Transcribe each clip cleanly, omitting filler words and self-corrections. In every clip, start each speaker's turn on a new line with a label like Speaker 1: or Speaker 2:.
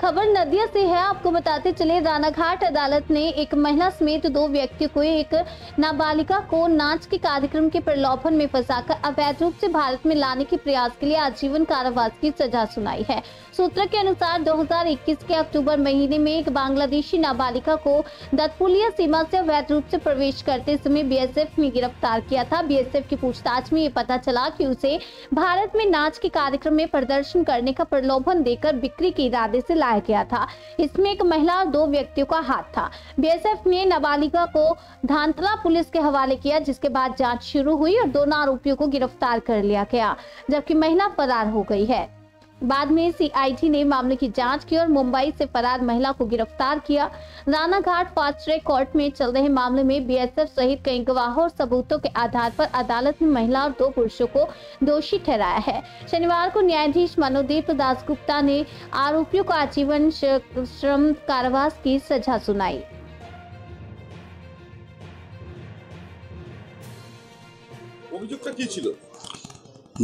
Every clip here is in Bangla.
Speaker 1: खबर नदिया से है। आपको बताते चले, रानाघाट अदालत ने एक महिला समेत 2 व्यक्तियों को, एक नाबालिगा को नाच के कार्यक्रम के प्रलोभन में फंसाकर अवैध रूप से भारत में लाने के प्रयास के लिए आजीवन कारावास की सजा सुनाई है। सूत्रों के अनुसार 2021 के अक्टूबर महीने में एक बांग्लादेशी नाबालिगा को दत्तपुलिया सीमा से अवैध रूप से प्रवेश करते समय बीएसएफ ने गिरफ्तार किया था। बीएसएफ की पूछताछ में ये पता चला कि उसे भारत में नाच के कार्यक्रम में प्रदर्शन करने का प्रलोभन देकर बिक्री के इरादे से लाया गया था। इसमें एक महिला और 2 व्यक्तियों का हाथ था। बीएसएफ ने नाबालिगा को धांतला पुलिस के हवाले किया, जिसके बाद जांच शुरू हुई और दोनों आरोपियों को गिरफ्तार कर लिया गया, जबकि महिला फरार हो गई है। बाद में सीआईडी ने मामले की जांच की और मुंबई से फरार महिला को गिरफ्तार किया। रानाघाट फास्ट ट्रैक कोर्ट में चल रहे मामले में बीएसएफ सहित कई गवाहों और सबूतों के आधार पर अदालत ने महिला और 2 पुरुषों को दोषी ठहराया है। शनिवार को न्यायाधीश मनोदीप दासगुप्ता ने आरोपियों को आजीवन श्रम कारावास की सजा सुनाई।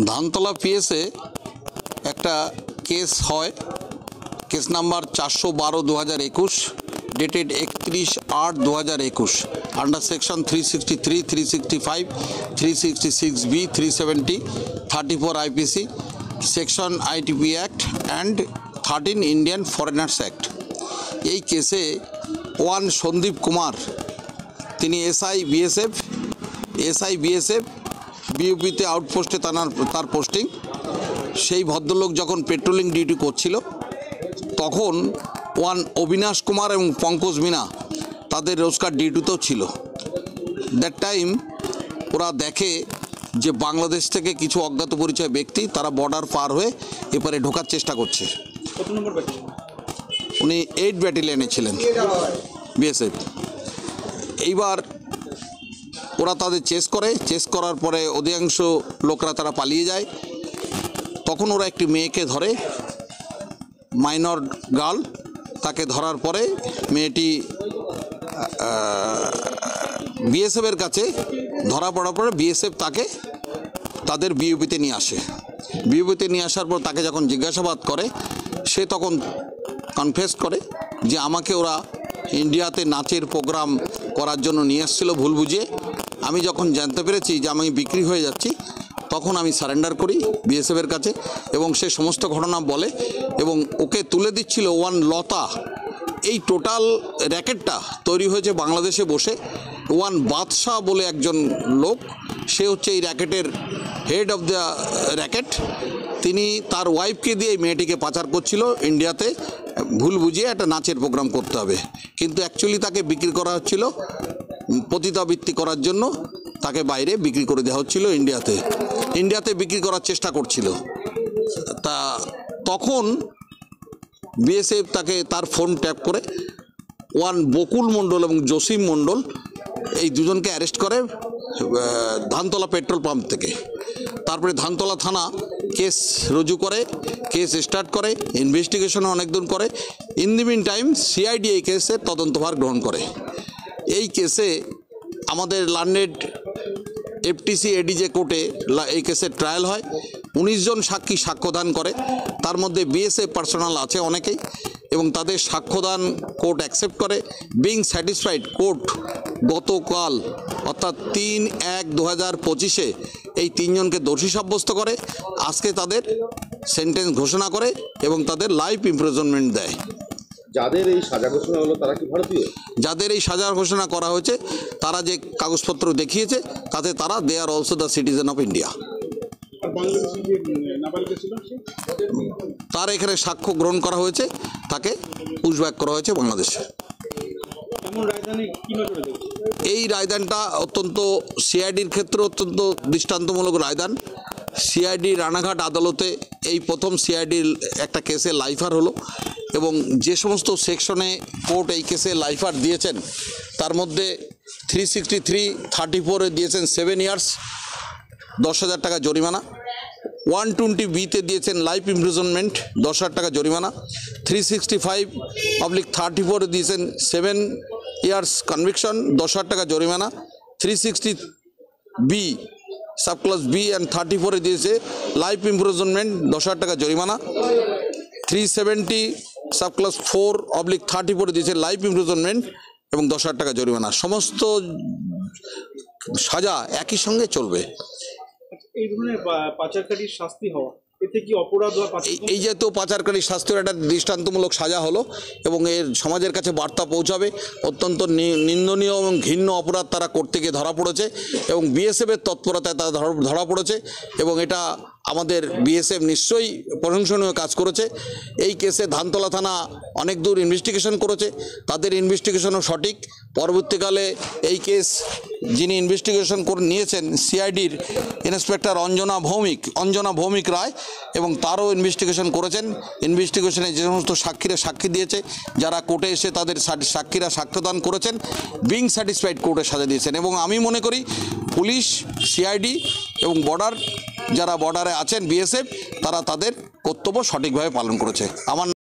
Speaker 2: धानतला पिएসে একটা কেস হয়, case number 412/2021 dated 31/8/2021 under section 363, 365, 366B, 370, 34 IPC, section ITP act and 13 Indian foreigners act. এই কেসে ওয়ান সন্দীপ কুমার, তিনি এসআই বিএসএফ বিউপিতে আউটপোস্টে তার পোস্টিং। সেই ভদ্রলোক যখন পেট্রোলিং ডিউটি করছিল তখন ওয়ান অবিনাশ কুমার এবং পঙ্কজ মিনা তাদের রোজকার ডিউটিতেও ছিল। দ্যাট টাইম ওরা দেখে যে বাংলাদেশ থেকে কিছু অজ্ঞাত পরিচয় ব্যক্তি তারা বর্ডার পার হয়ে এপারে ঢোকার চেষ্টা করছে। উনি 8 ব্যাটালিয়নে ছিলেন বিএসএফ। এইবার ওরা তাদের চেস করার পরে অধিকাংশ লোকরা তারা পালিয়ে যায়। তখন ওরা একটি মেয়েকে ধরে, মাইনর গার্ল। তাকে ধরার পরে মেয়েটি বিএসএফের কাছে ধরা পড়ার পরে বিএসএফ তাকে তাদের বিউপিতে নিয়ে আসে। বিউপিতে নিয়ে আসার পর তাকে যখন জিজ্ঞাসাবাদ করে সে তখন কনফেস করে যে আমাকে ওরা ইন্ডিয়াতে নাচের প্রোগ্রাম করার জন্য নিয়ে এসেছিল ভুল বুঝিয়ে। আমি যখন জানতে পেরেছি যে আমি বিক্রি হয়ে যাচ্ছি তখন আমি সারেন্ডার করি বিএসএফের কাছে এবং সে সমস্ত ঘটনা বলে এবং ওকে তুলে দিচ্ছিল ওয়ান লতা। এই টোটাল র্যাকেটটা তৈরি হয়েছে বাংলাদেশে বসে। ওয়ান বাদশাহ বলে একজন লোক, সে হচ্ছে এই র্যাকেটের হেড অফ দ্য র্যাকেট। তিনি তার ওয়াইফকে দিয়ে এই মেয়েটিকে পাচার করছিল ইন্ডিয়াতে, ভুল বুঝিয়ে একটা নাচের প্রোগ্রাম করতে হবে, কিন্তু অ্যাকচুয়ালি তাকে বিক্রি করা হচ্ছিল পতিতাবৃত্তি করার জন্য। তাকে বাইরে বিক্রি করে দেওয়া হচ্ছিল ইন্ডিয়াতে বিক্রি করার চেষ্টা করছিল। তা তখন বিএসএফ তাকে তার ফোন ট্যাপ করে ওয়ান বকুল মণ্ডল এবং জসিম মণ্ডল এই দুজনকে অ্যারেস্ট করে ধানতলা পেট্রোল পাম্প থেকে। তারপরে ধানতলা থানা কেস রুজু করে, কেস স্টার্ট করে, ইনভেস্টিগেশনে অনেক দিন করে। In the mean time CID এই কেসের তদন্তভার গ্রহণ করে। এই কেসে আমাদের লার্নেড এফটিসি এডিজে কোর্টে এই কেসের ট্রায়াল হয়। 19 জন সাক্ষী সাক্ষ্যদান করে, তার মধ্যে বিএসএফ পার্সোনাল আছে অনেকেই, এবং তাদের সাক্ষ্যদান কোর্ট অ্যাকসেপ্ট করে। বিং স্যাটিসফাইড, কোর্ট গতকাল অর্থাৎ 3/1/2025 এই 3 জনকে দোষী সাব্যস্ত করে। আজকে তাদের সেন্টেন্স ঘোষণা করে এবং তাদের লাইফ ইমপ্রিজনমেন্ট দেয়।
Speaker 3: যাদের এই সাজা ঘোষণা হলো তারা কি ভারতীয়?
Speaker 2: যাদের এই সাজা ঘোষণা করা হয়েছে তারা যে কাগজপত্র দেখিয়েছে তাতে তারা they are also the citizen of India. তার এখানে সাক্ষ্য গ্রহণ করা হয়েছে, তাকে পুশব্যাক করা হয়েছে বাংলাদেশে। এই রায়দানটা অত্যন্ত সিআইডির ক্ষেত্রে অত্যন্ত দৃষ্টান্তমূলক রায়দান। সিআইডি রানাঘাট আদালতে এই প্রথম সিআইডির একটা কেসে লাইফার হলো এবং যে সমস্ত সেকশনে কোর্ট এই কেসে লাইফার দিয়েছেন তার মধ্যে 363-34 দিয়েছেন 7 ইয়ার্স 10,000 টাকা জরিমানা, 120B-তে দিয়েছেন লাইফ ইমপ্রিজনমেন্ট 10,000 টাকা জরিমানা, 365/34 দিয়েছেন 7 ইয়ার্স কনভিকশন 10,000 টাকা জরিমানা, 360B सब क्लास बी एंड 34 दिए लाइफ इम्प्रिजनमेंट 10,000 टाका जरिमाना, 370 সাব ক্লাস 4/34 দিয়েছে লাইফ ইমপ্রিজনমেন্ট এবং 10,000 টাকা জরিমানা। সমস্ত সাজা একই সঙ্গে চলবে।
Speaker 4: এই ধরনের পাচারকারীর শাস্তি হওয়া, এতে কি অপরাধ বা
Speaker 2: এই যেহেতু পাচারকারীর শাস্তির একটা দৃষ্টান্তমূলক সাজা হলো এবং এর সমাজের কাছে বার্তা পৌঁছাবে। অত্যন্ত নিন্দনীয় এবং ঘৃণ্য অপরাধ তারা করতে গিয়ে ধরা পড়েছে এবং বিএসএফের তৎপরতায় তারা ধরা পড়েছে এবং এটা আমাদের বিএসএফ নিশ্চয়ই প্রশংসনীয় কাজ করেছে। এই কেসে ধানতলা থানা অনেক দূর ইনভেস্টিগেশন করেছে, তাদের ইনভেস্টিগেশনও সঠিক। পরবর্তীকালে এই কেস যিনি ইনভেস্টিগেশন করে নিয়েছেন সিআইডির ইন্সপেক্টর অঞ্জনা ভৌমিক রায় এবং তারও ইনভেস্টিগেশন করেছেন। ইনভেস্টিগেশনে যে সমস্ত সাক্ষীরা সাক্ষী দিয়েছে, যারা কোর্টে এসে তাদের সাক্ষীরা সাক্ষ্যদান করেছেন, বিং স্যাটিসফাইড কোর্টে সাজা দিয়েছেন। এবং আমি মনে করি পুলিশ, সিআইডি এবং যারা বর্ডারে আছেন বিএসএফ, তারা তাদের কর্তব্য সঠিকভাবে পালন করেছে। আমার